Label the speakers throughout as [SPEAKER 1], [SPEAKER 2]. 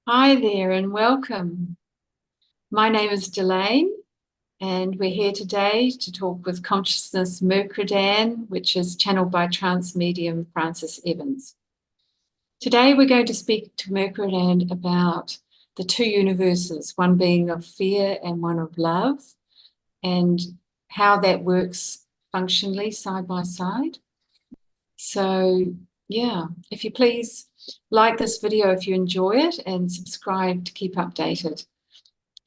[SPEAKER 1] Hi there and welcome. My name is Delane and we're here today to talk with Consciousness Mercredan, which is channeled by Trance Medium Francis Evans. Today we're going to speak to Mercredan about the two universes, one being of fear and one of love, and how that works functionally side by side. So yeah, if you please like this video if you enjoy it and subscribe to keep updated.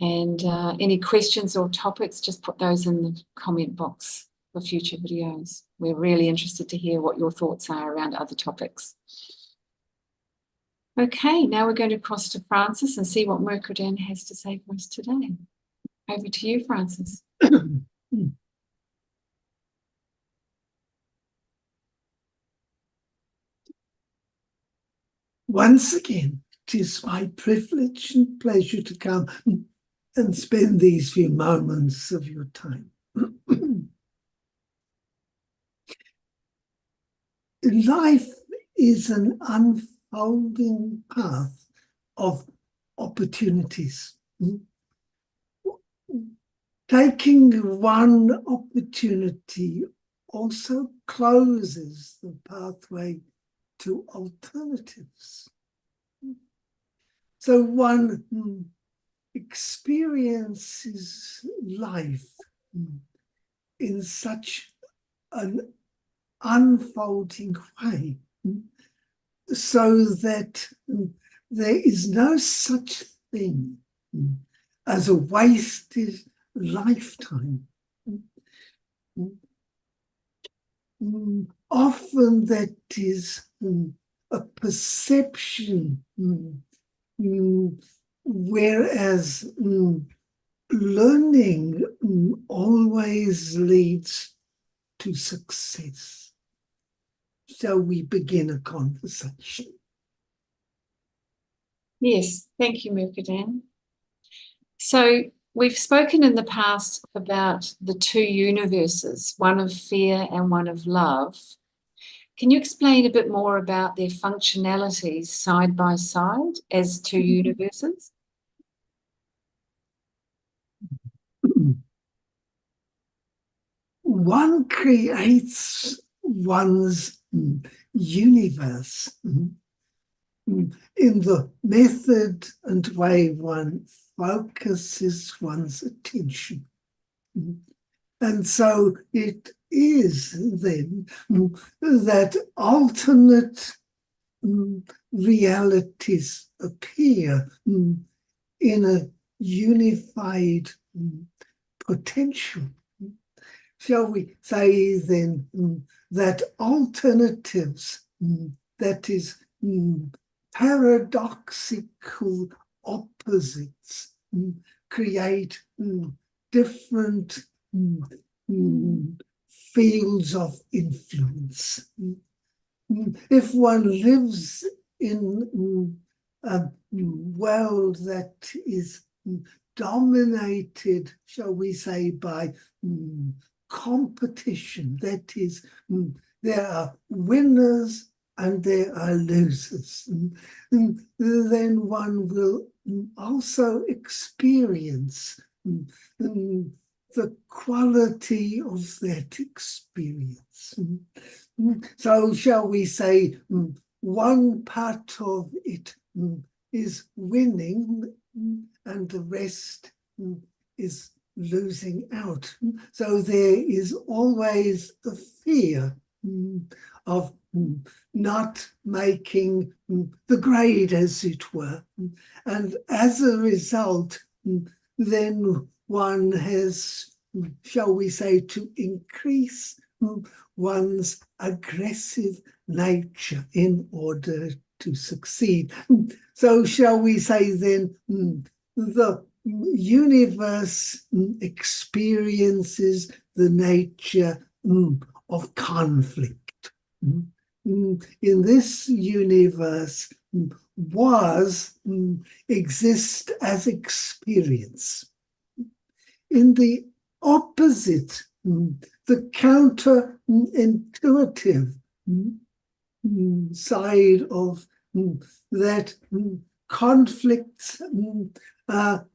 [SPEAKER 1] And any questions or topics, just put those in the comment box for future videos. We're really interested to hear what your thoughts are around other topics. Okay, now we're going to cross to Francis and see what Mercredan has to say for us today. Over to you, Francis.
[SPEAKER 2] Once again, it is my privilege and pleasure to come and spend these few moments of your time. Life is an unfolding path of opportunities. Taking one opportunity also closes the pathway to alternatives. So one experiences life in such an unfolding way, so that there is no such thing as a wasted lifetime. Often that is a perception, whereas learning always leads to success. Shall we begin a conversation?
[SPEAKER 1] Yes, thank you, Mercredan. So we've spoken in the past about the two universes, one of fear and one of love. Can you explain a bit more about their functionalities side by side as two universes?
[SPEAKER 2] One creates one's universe in the method and way one focuses one's attention. And so it is then that alternate realities appear in a unified potential. Shall we say then that alternatives, that is, paradoxical opposites, create different fields of influence. If one lives in a world that is dominated, shall we say, by competition, that is, there are winners and there are losers, then one will also experience the quality of that experience. So shall we say one part of it is winning and the rest is losing out. So there is always the fear of not making the grade, as it were. And as a result, then one has, shall we say, to increase one's aggressive nature in order to succeed. So shall we say then, the universe experiences the nature of conflict. In this universe, exist as experience. In the opposite, the counterintuitive side of that conflicts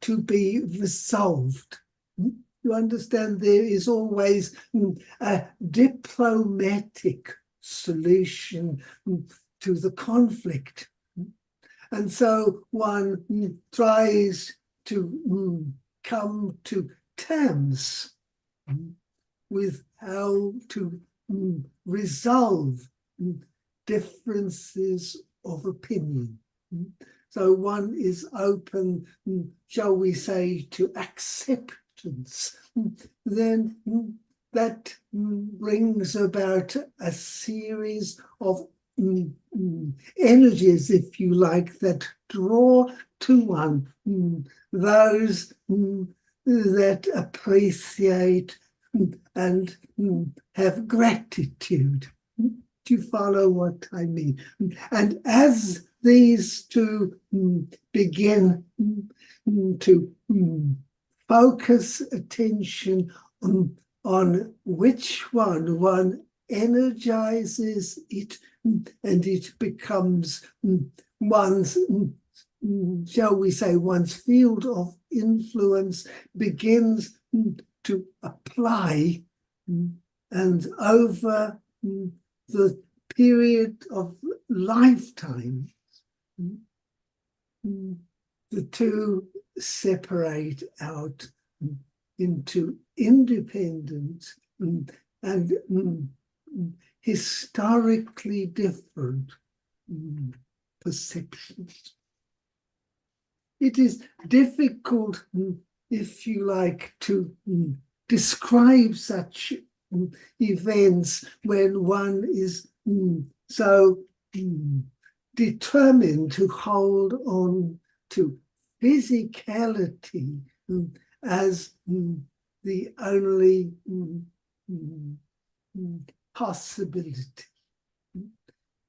[SPEAKER 2] to be resolved. You understand, there is always a diplomatic solution to the conflict. And so one tries to come to terms with how to resolve differences of opinion. So one is open, shall we say, to acceptance. Then that brings about a series of energies, if you like, that draw to one those that appreciate and have gratitude. Do you follow what I mean? And as these two begin to focus attention on which one energizes it, and it becomes one's, shall we say, one's field of influence begins to apply, and over the period of lifetime, the two separate out into independent and historically different perceptions. It is difficult, if you like, to describe such events when one is so determined to hold on to physicality as the only possibility.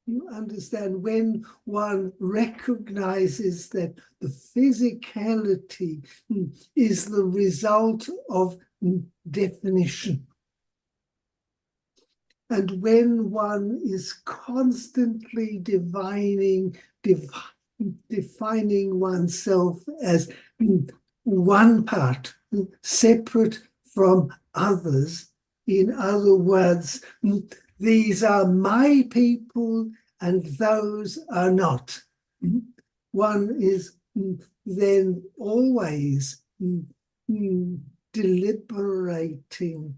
[SPEAKER 2] You understand, when one recognizes that the physicality is the result of definition, and when one is constantly defining oneself as one part, separate from others, in other words, these are my people and those are not. One is then always deliberating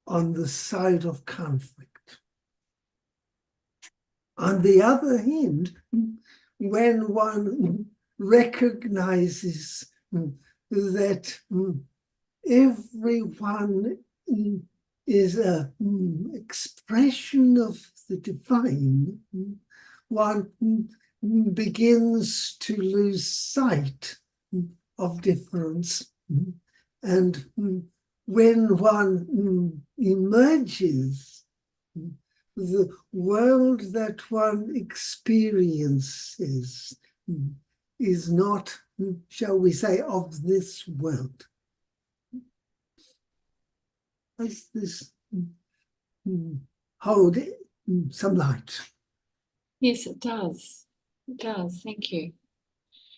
[SPEAKER 2] on the side of conflict. On the other hand, when one recognizes that everyone is an expression of the divine, one begins to lose sight of difference. And when one emerges, the world that one experiences is not, shall we say, of this world. Does this hold some light?
[SPEAKER 1] Yes, it does. It does. Thank you.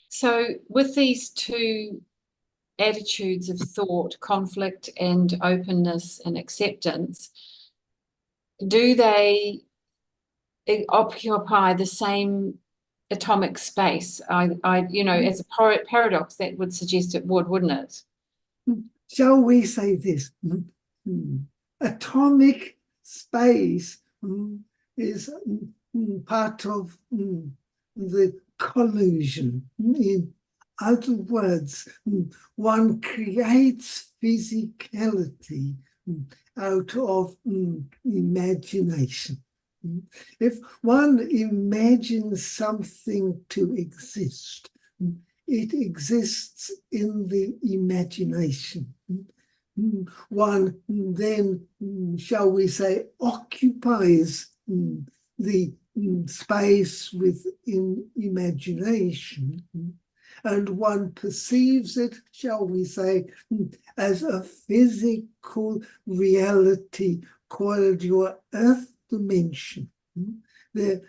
[SPEAKER 1] So with these two attitudes of thought, conflict and openness and acceptance, do they occupy the same atomic space? You know, as a paradox, that would suggest it would, wouldn't it?
[SPEAKER 2] Shall we say this? Atomic space is part of the collusion. In other words, one creates physicality out of imagination. If one imagines something to exist, it exists in the imagination. One then, shall we say, occupies the space within imagination, and one perceives it, shall we say, as a physical reality called your earth dimension. There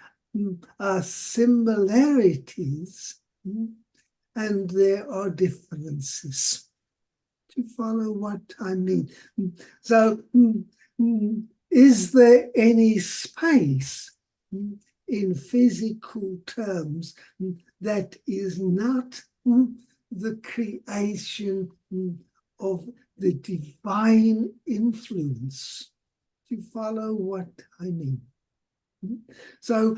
[SPEAKER 2] are similarities and there are differences. Do you follow what I mean? So, is there any space in physical terms that is not the creation of the divine influence? Do you follow what I mean? So,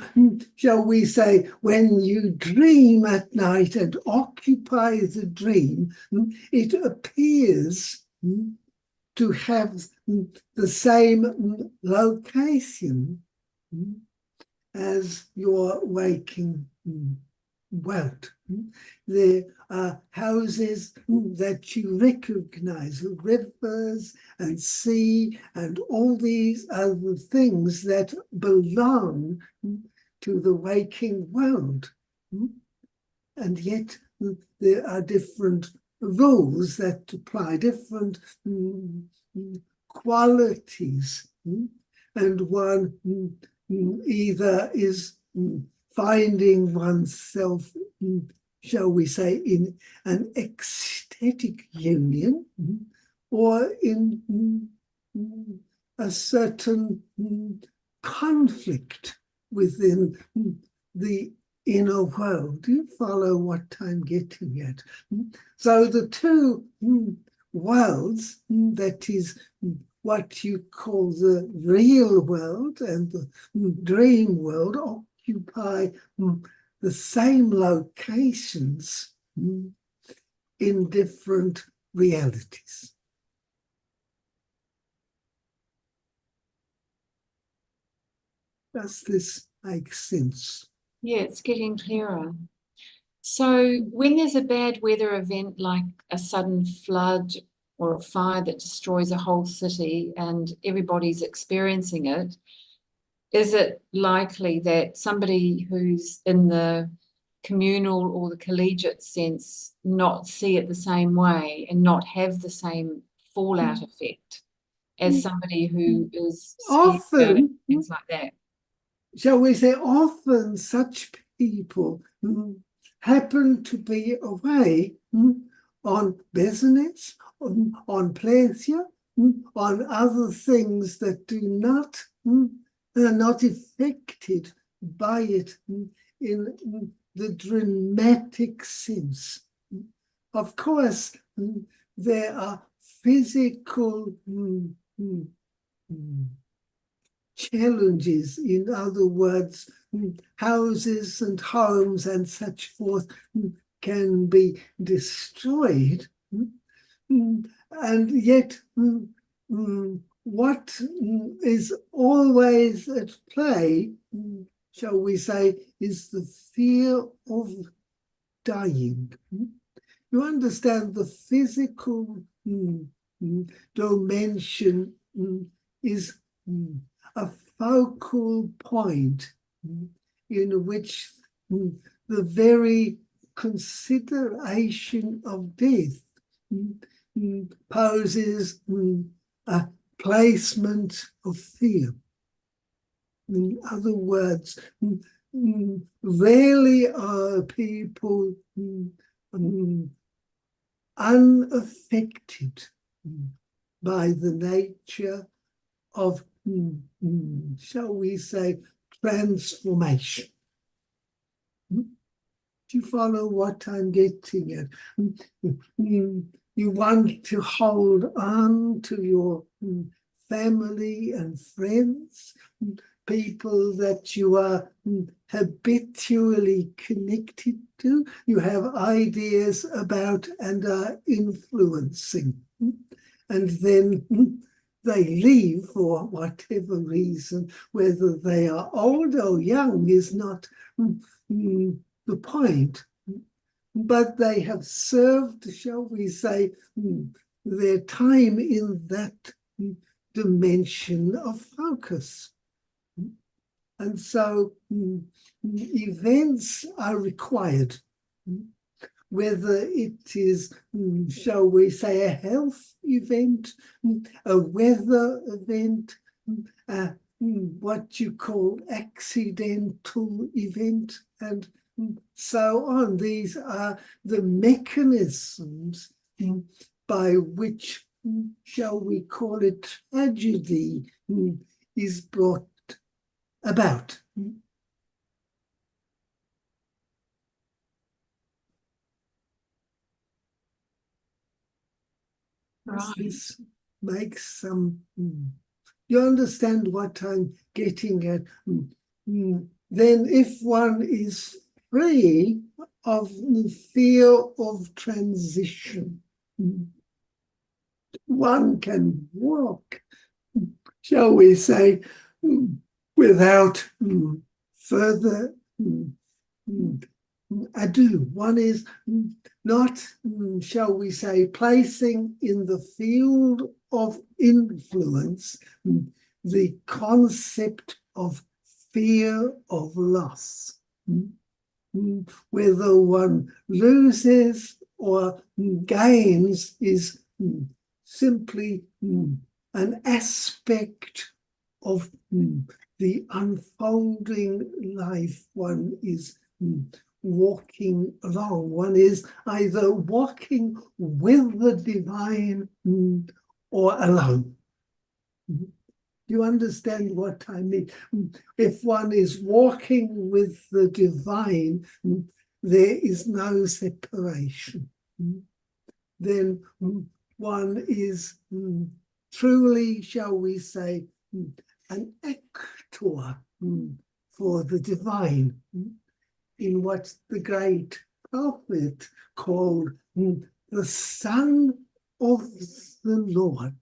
[SPEAKER 2] shall we say, when you dream at night and occupy the dream, it appears to have the same location as your waking world. There are houses that you recognize, rivers and sea and all these other things that belong to the waking world. And yet there are different rules that apply, different qualities. And one either is finding oneself, shall we say, in an ecstatic union, or in a certain conflict within the inner world. Do you follow what I'm getting at? So the two worlds, that is what you call the real world and the dream world, occupy the same locations in different realities. Does this make sense?
[SPEAKER 1] Yeah, it's getting clearer. So when there's a bad weather event like a sudden flood or a fire that destroys a whole city and everybody's experiencing it, is it likely that somebody who's in the communal or the collegiate sense not see it the same way and not have the same fallout effect as somebody who is scared about it, things like that?
[SPEAKER 2] Shall we say, often such people happen to be away on business, on pleasure, on other things that are not affected by it in the dramatic sense. Of course, there are physical challenges, in other words, houses and homes and such forth can be destroyed. And yet, what is always at play, shall we say, is the fear of dying. You understand, the physical dimension is a focal point in which the very consideration of death poses a placement of fear. In other words, rarely are people unaffected by the nature of, shall we say, transformation. Do you follow what I'm getting at? You want to hold on to your family and friends, people that you are habitually connected to, you have ideas about and are influencing. And then they leave for whatever reason, whether they are old or young is not the point. But they have served, shall we say, their time in that dimension of focus. And so events are required, whether it is, shall we say, a health event, a weather event, a what you call accidental event, and so on. These are the mechanisms by which, shall we call it, tragedy is brought about.
[SPEAKER 1] Right.
[SPEAKER 2] This makes some... you understand what I'm getting at? Then if one is free of the fear of transition, one can walk, shall we say, without further ado. One is not, shall we say, placing in the field of influence the concept of fear of loss. Whether one loses or gains is simply an aspect of the unfolding life one is walking along. One is either walking with the divine or alone. You understand what I mean? If one is walking with the divine, there is no separation. Then one is truly, shall we say, an actor for the divine, in what the great prophet called the Son of the Lord.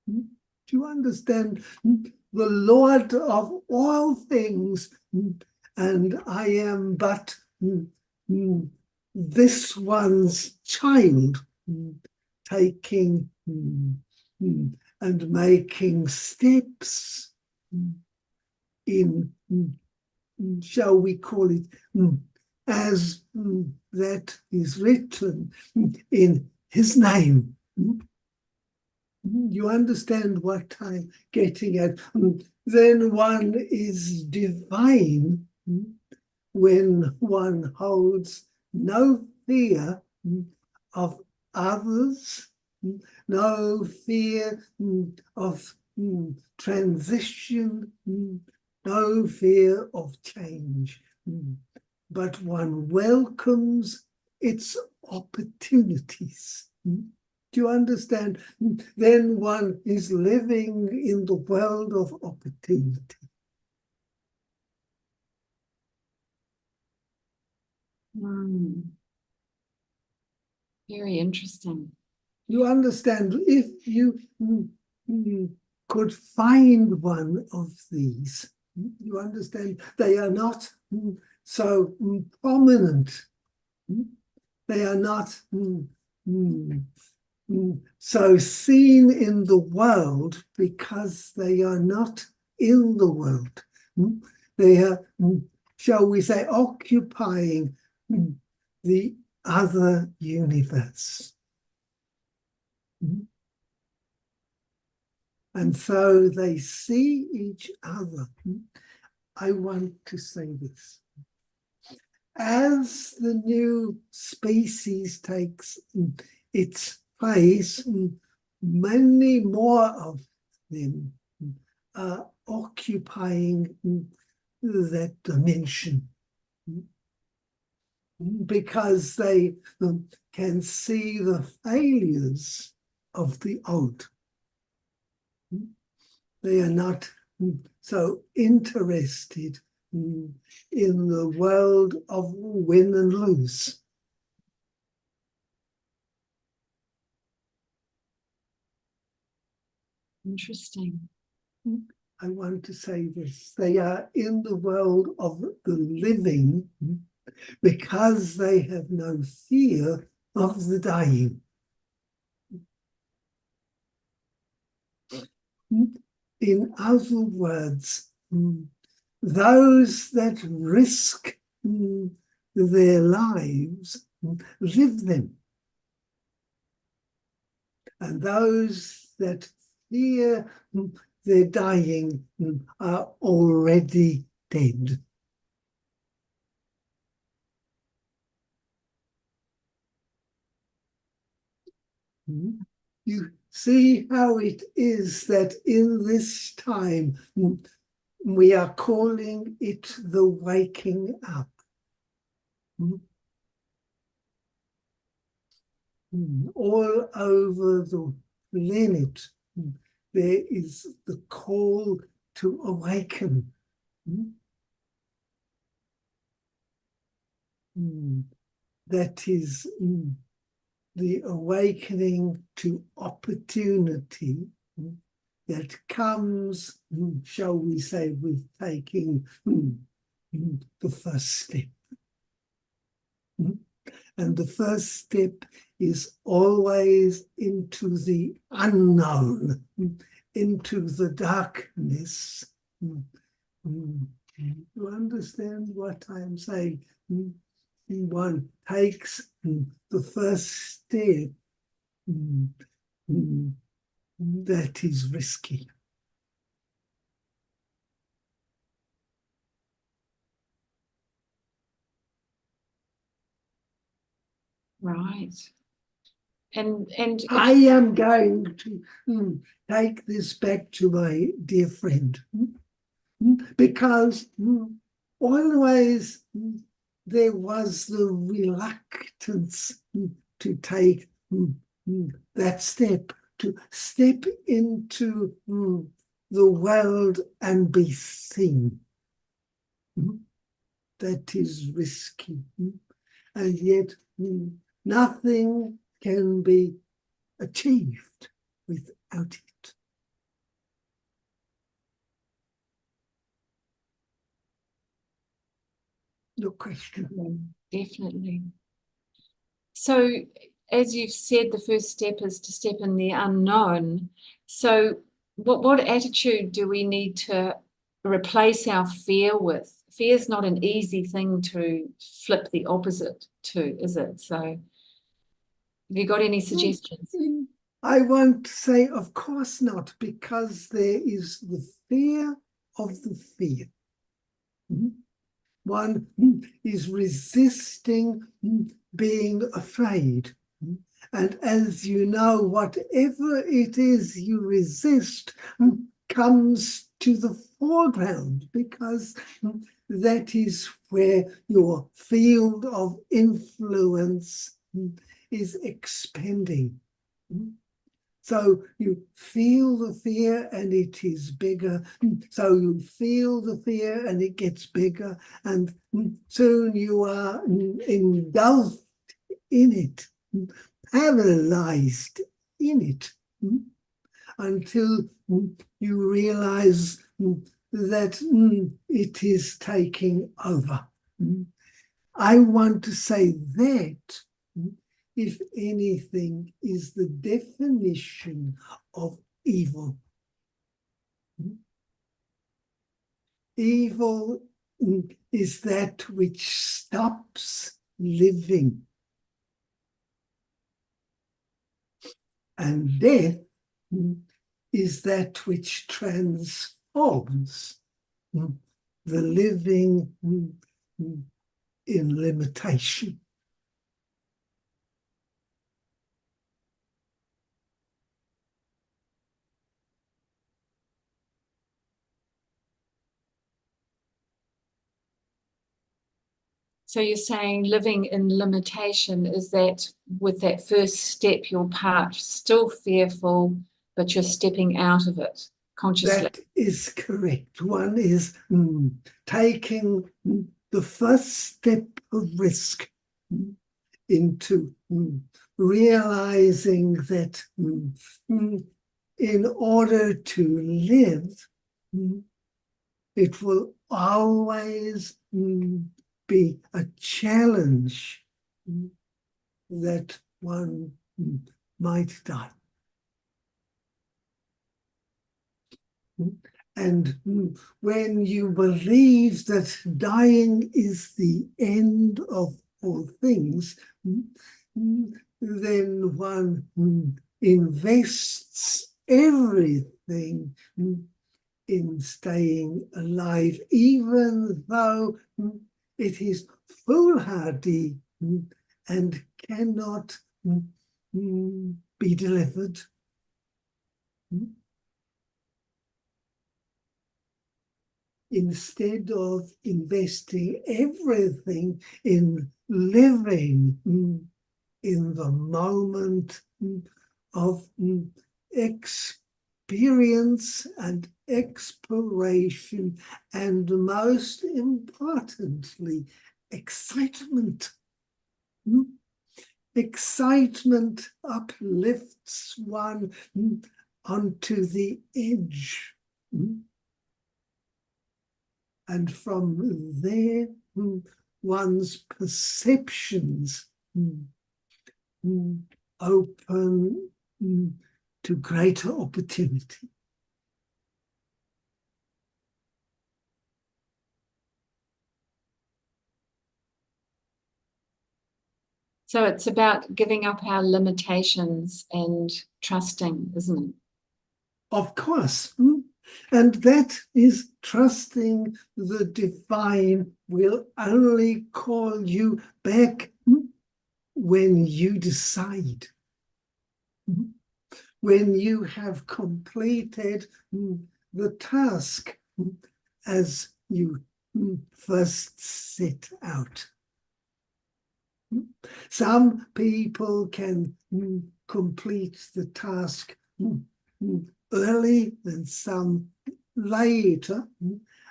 [SPEAKER 2] Do you understand? The Lord of all things, and I am but this one's child, taking and making steps in, shall we call it, as that is written in his name. You understand what I'm getting at? Then one is divine when one holds no fear of others, no fear of transition, no fear of change, but one welcomes its opportunities. Do you understand? Then one is living in the world of opportunity.
[SPEAKER 1] Very interesting.
[SPEAKER 2] You understand, if you could find one of these, you understand, they are not so prominent. They are not so seen in the world because they are not in the world. They are, shall we say, occupying the other universe. And so they see each other. I want to say this. As the new species takes its place, many more of them are occupying that dimension because they can see the failures of the old. They are not so interested in the world of win and lose.
[SPEAKER 1] Interesting.
[SPEAKER 2] I want to say this. They are in the world of the living because they have no fear of the dying. In other words, those that risk their lives live them. And those that fear their dying are already dead. You see how it is that in this time we are calling it the waking up. All over the planet, there is the call to awaken. That is the awakening to opportunity that comes, shall we say, with taking the first step. And the first step is always into the unknown, into the darkness. You understand what I'm saying? One takes the first step that is risky.
[SPEAKER 1] Right. And
[SPEAKER 2] I am going to take this back to my dear friend, because always there was the reluctance to take that step, to step into the world and be seen. That is risky. And yet nothing can be achieved without it. Your question.
[SPEAKER 1] Definitely. So, as you've said, the first step is to step in the unknown. So, what attitude do we need to replace our fear with? Fear is not an easy thing to flip the opposite to, is it? So, have you got any suggestions?
[SPEAKER 2] I want to say, of course not, because there is the fear of the fear. One is resisting being afraid. And as you know, whatever it is you resist comes to the foreground, because that is where your field of influence is expanding. So you feel the fear and it is bigger. So you feel the fear and it gets bigger. And soon you are engulfed in it, paralyzed in it, until you realize that it is taking over. I want to say that, if anything, is the definition of evil. Evil is that which stops living. And death is that which transforms the living in limitation.
[SPEAKER 1] So you're saying living in limitation, is that with that first step, you're part still fearful, but you're stepping out of it consciously?
[SPEAKER 2] That is correct. One is taking the first step of risk into realizing that in order to live, it will always be a challenge that one might die. And when you believe that dying is the end of all things, then one invests everything in staying alive, even though it is foolhardy and cannot be delivered. Instead of investing everything in living in the moment of experience and exploration, and most importantly, excitement. Excitement uplifts one onto the edge. And from there, one's perceptions open to greater opportunity.
[SPEAKER 1] So it's about giving up our limitations and trusting, isn't it?
[SPEAKER 2] Of course. And that is trusting the divine will only call you back when you decide. When you have completed the task as you first set out. Some people can complete the task early and some later,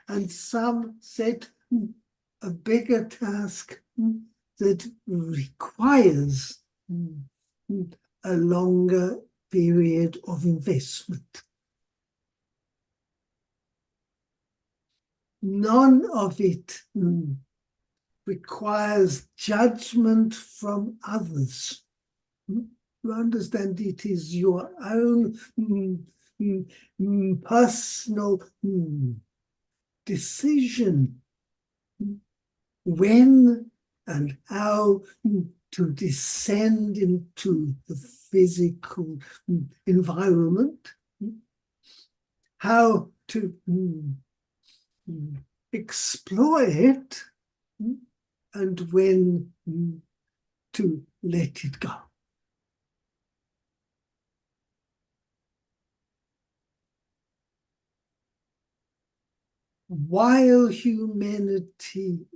[SPEAKER 2] and some set a bigger task that requires a longer period of investment. None of it requires judgment from others. You understand, it is your own personal decision when and how to descend into the physical environment, how to explore it, and when to let it go. While humanity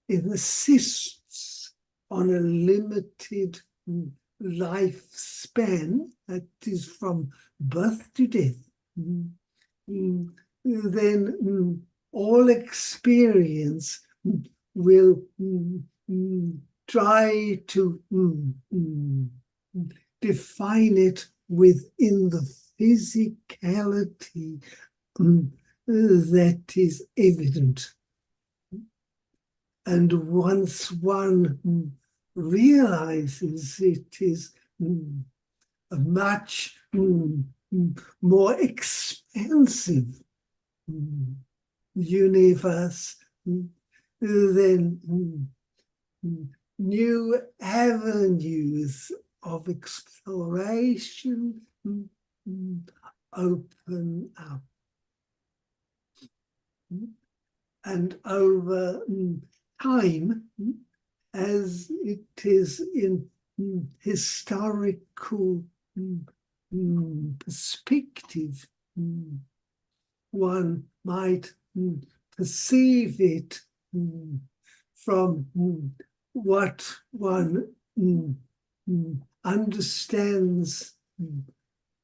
[SPEAKER 2] insists on a limited lifespan, that is from birth to death, then all experience will try to define it within the physicality that is evident. And once one realizes it is a much more expansive universe, then new avenues of exploration open up. And over time, as it is in historical perspective, one might perceive it from what one understands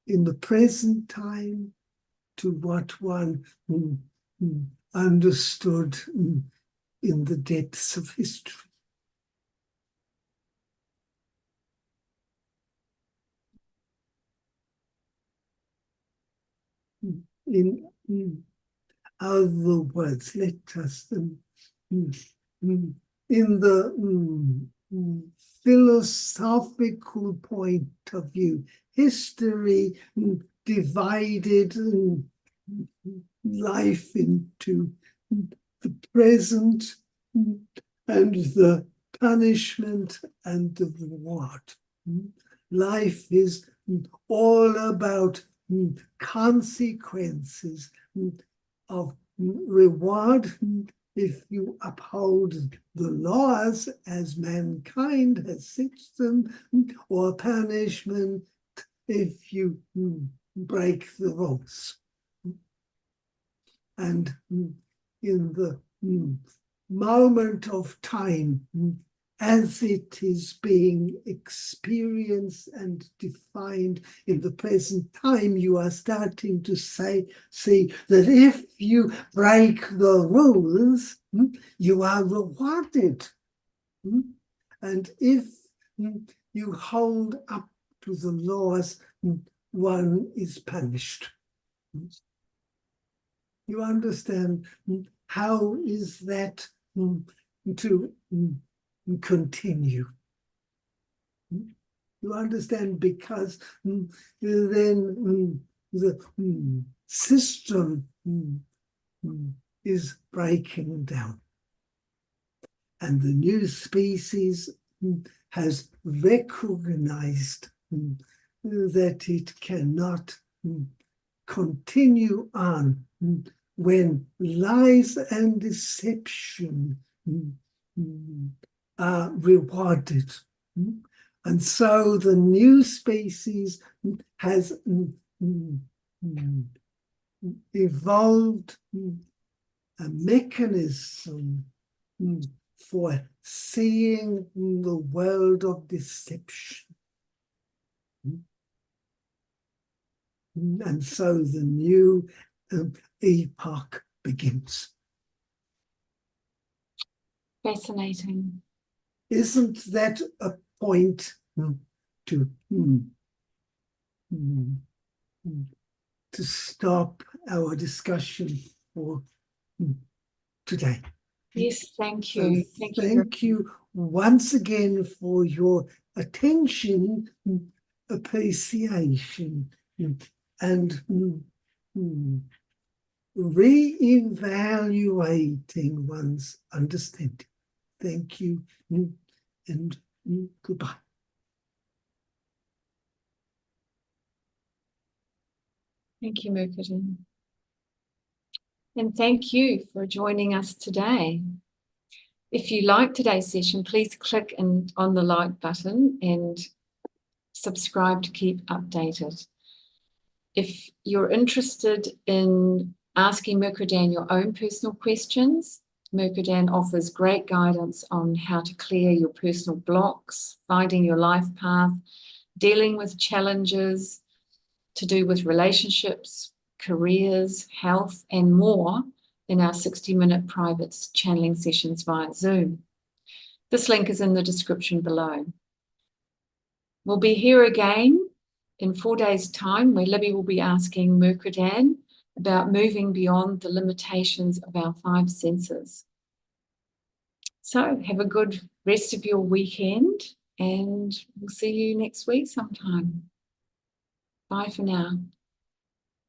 [SPEAKER 2] in the present time to what one understood in the depths of history. In other words, let us, in the philosophical point of view, history divided life into the present and the punishment and the reward. Life is all about consequences of reward if you uphold the laws as mankind has set them, or punishment if you break the rules. And in the moment of time, as it is being experienced and defined in the present time, you are starting to see that if you break the rules, you are rewarded. And if you hold up to the laws, one is punished. You understand how is that to continue? You understand, because then the system is breaking down, and the new species has recognized that it cannot continue on when lies and deception are rewarded. And so the new species has evolved a mechanism for seeing the world of deception. And so the new epoch begins.
[SPEAKER 1] Fascinating.
[SPEAKER 2] Isn't that a point to stop our discussion for today?
[SPEAKER 1] Yes, thank you.
[SPEAKER 2] So thank you once again for your attention, appreciation, and re-evaluating one's understanding. Thank you, and goodbye.
[SPEAKER 1] Thank you, Mercredan. And thank you for joining us today. If you like today's session, please click on the like button and subscribe to keep updated. If you're interested in asking Mercredan your own personal questions, Mercredan offers great guidance on how to clear your personal blocks, finding your life path, dealing with challenges to do with relationships, careers, health, and more in our 60-minute private channeling sessions via Zoom. This link is in the description below. We'll be here again in 4 days' time, where Libby will be asking Mercredan about moving beyond the limitations of our 5 senses. So have a good rest of your weekend, and we'll see you next week sometime. Bye for now.